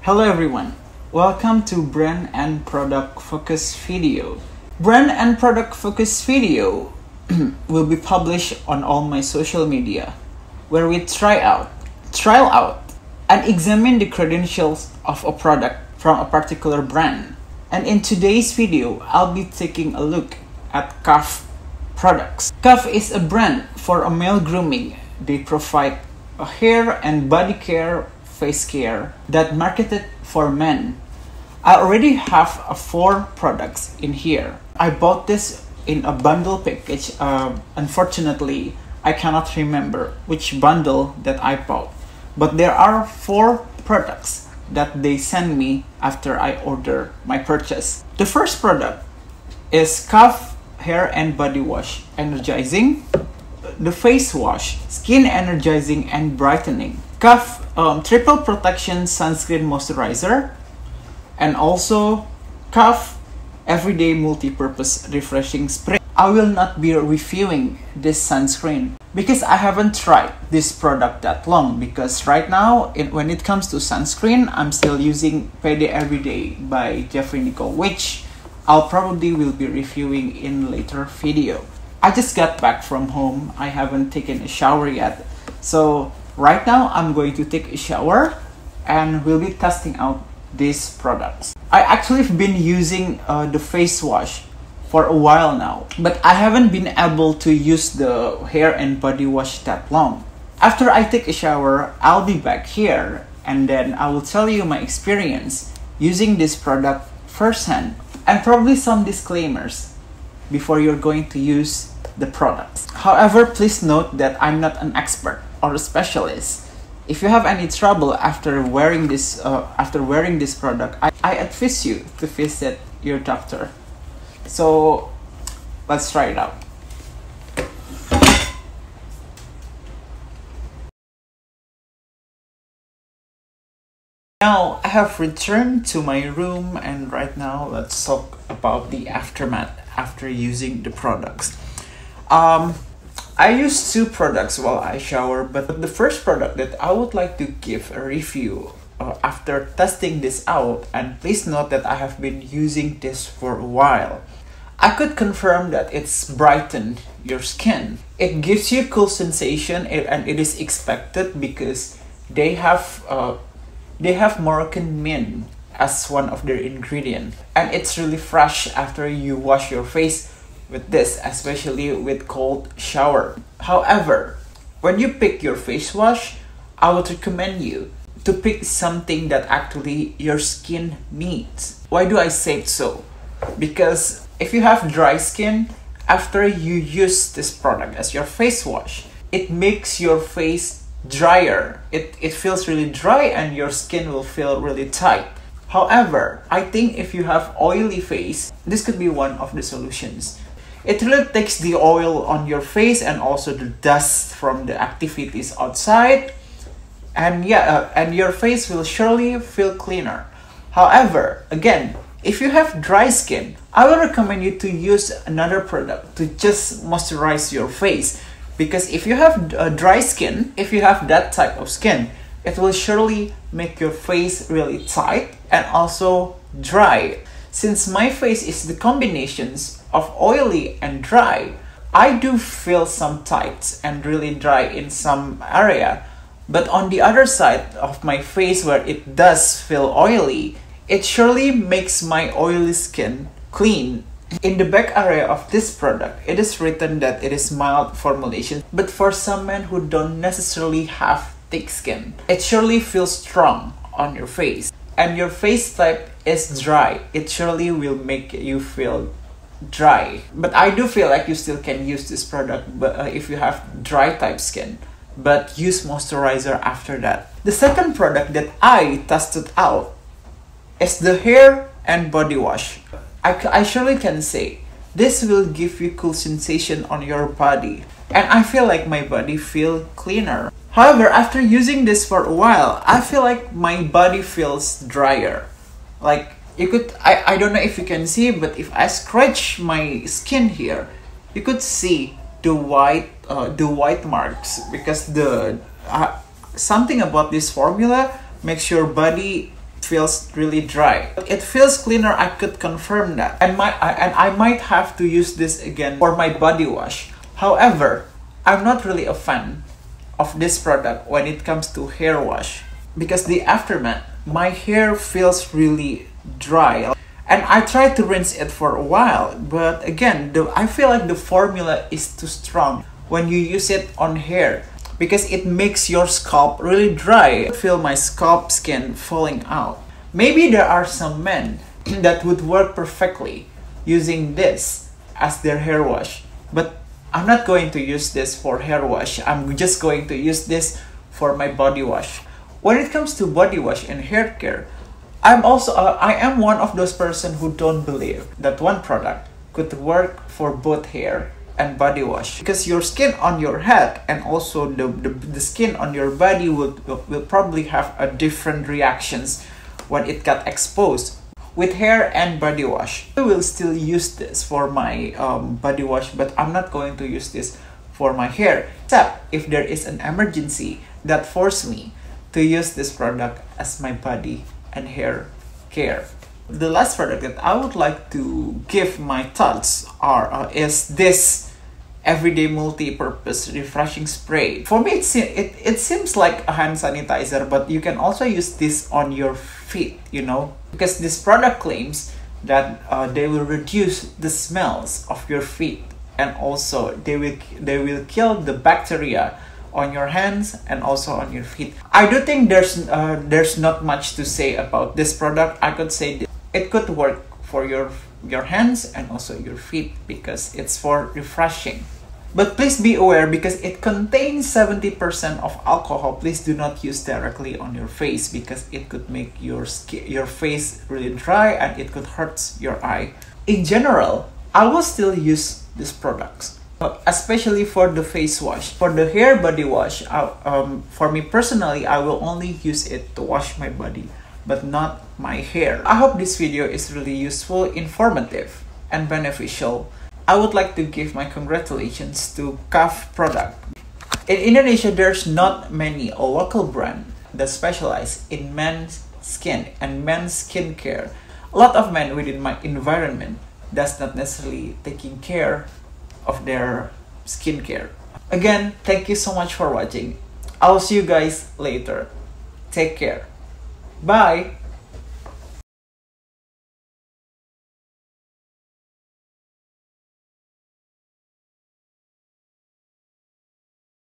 Hello everyone, welcome to brand and product focus video. Brand and product focus video will be published on all my social media, where we trial out, and examine the credentials of a product from a particular brand. And in today's video, I'll be taking a look at Kahf products. Kahf is a brand for a male grooming. They provide a hair and body care, face care that marketed for men. I already have 4 products in here. I bought this in a bundle package. Unfortunately, I cannot remember which bundle that I bought, but there are 4 products that they send me after I order my purchase. The first product is Kahf Hair and Body Wash Energizing, the face wash, skin energizing and brightening, Kahf triple protection sunscreen moisturizer, and also Kahf everyday multi-purpose refreshing spray. I will not be reviewing this sunscreen because I haven't tried this product that long, because right now when it comes to sunscreen, I'm still using Payday Everyday by Jeffrey Nicole, which I'll probably will be reviewing in later video. I just got back from home. I haven't taken a shower yet. So right now I'm going to take a shower and we'll be testing out these products. I actually have been using the face wash for a while now, but I haven't been able to use the hair and body wash that long. After I take a shower, I'll be back here and then I will tell you my experience using this product firsthand, and probably some disclaimers before you're going to use the products. However, please note that I'm not an expert or a specialist. If you have any trouble after wearing this product, I advise you to visit your doctor. So let's try it out. Now I have returned to my room, and right now let's talk about the aftermath after using the products. I use 2 products while I shower, but the first product that I would like to give a review after testing this out, and please note that I have been using this for a while. I could confirm that it's brightened your skin. It gives you cool sensation, and it is expected because they have Moroccan mint as one of their ingredients, and it's really fresh after you wash your face with this, especially with cold shower. However, when you pick your face wash, I would recommend you to pick something that actually your skin needs. Why do I say so? Because if you have dry skin, after you use this product as your face wash, it makes your face drier. It feels really dry and your skin will feel really tight. However, I think if you have oily face, this could be one of the solutions. It really takes the oil on your face and also the dust from the activities outside, and your face will surely feel cleaner. However, again, if you have dry skin, I will recommend you to use another product to just moisturize your face, because if you have dry skin, if you have that type of skin, it will surely make your face really tight and also dry. Since my face is the combinations of oily and dry, I do feel some tight and really dry in some area. But on the other side of my face where it does feel oily, it surely makes my oily skin clean. In the back area of this product, it is written that it is mild formulation, but for some men who don't necessarily have thick skin, it surely feels strong on your face. And your face type is dry, it surely will make you feel dry. But I do feel like you still can use this product, but if you have dry type skin, but use moisturizer after that. The second product that I tested out is the hair and body wash. I surely can say this will give you cool sensation on your body, and I feel like my body feel cleaner. However, after using this for a while, I feel like my body feels drier. Like I don't know if you can see, but if I scratch my skin here, you could see the white marks, because the something about this formula makes your body feels really dry. It feels cleaner, I could confirm that. And I might have to use this again for my body wash. However, I'm not really a fan of this product when it comes to hair wash, because the aftermath, my hair feels really dry. And I tried to rinse it for a while, but again, I feel like the formula is too strong when you use it on hair, because it makes your scalp really dry. I feel my scalp skin falling out. Maybe there are some men that would work perfectly using this as their hair wash, but I'm not going to use this for hair wash. I'm just going to use this for my body wash. When it comes to body wash and hair care, I am one of those person who don't believe that one product could work for both hair and body wash, because your skin on your head and also the skin on your body will probably have a different reactions when it got exposed. With hair and body wash, I will still use this for my body wash, but I'm not going to use this for my hair, except if there is an emergency that forces me to use this product as my body and hair care. The last product that I would like to give my thoughts is this everyday multi-purpose refreshing spray. For me, it seems like a hand sanitizer, but you can also use this on your feet, you know, because this product claims that they will reduce the smells of your feet, and also they will kill the bacteria on your hands and also on your feet. I do think there's not much to say about this product. I could say it could work for your hands and also your feet because it's for refreshing. But please be aware, because it contains 70% of alcohol. Please do not use directly on your face, because it could make your face really dry and it could hurt your eye. In general, I will still use these products, especially for the face wash. For the hair body wash, for me personally, I will only use it to wash my body, but not my hair. I hope this video is really useful, informative, and beneficial. I would like to give my congratulations to Kahf product. In Indonesia, there's not many local brand that specialize in men's skin and men's skincare. A lot of men within my environment does not necessarily taking care of their skincare. Again, thank you so much for watching. I'll see you guys later. Take care. Bye.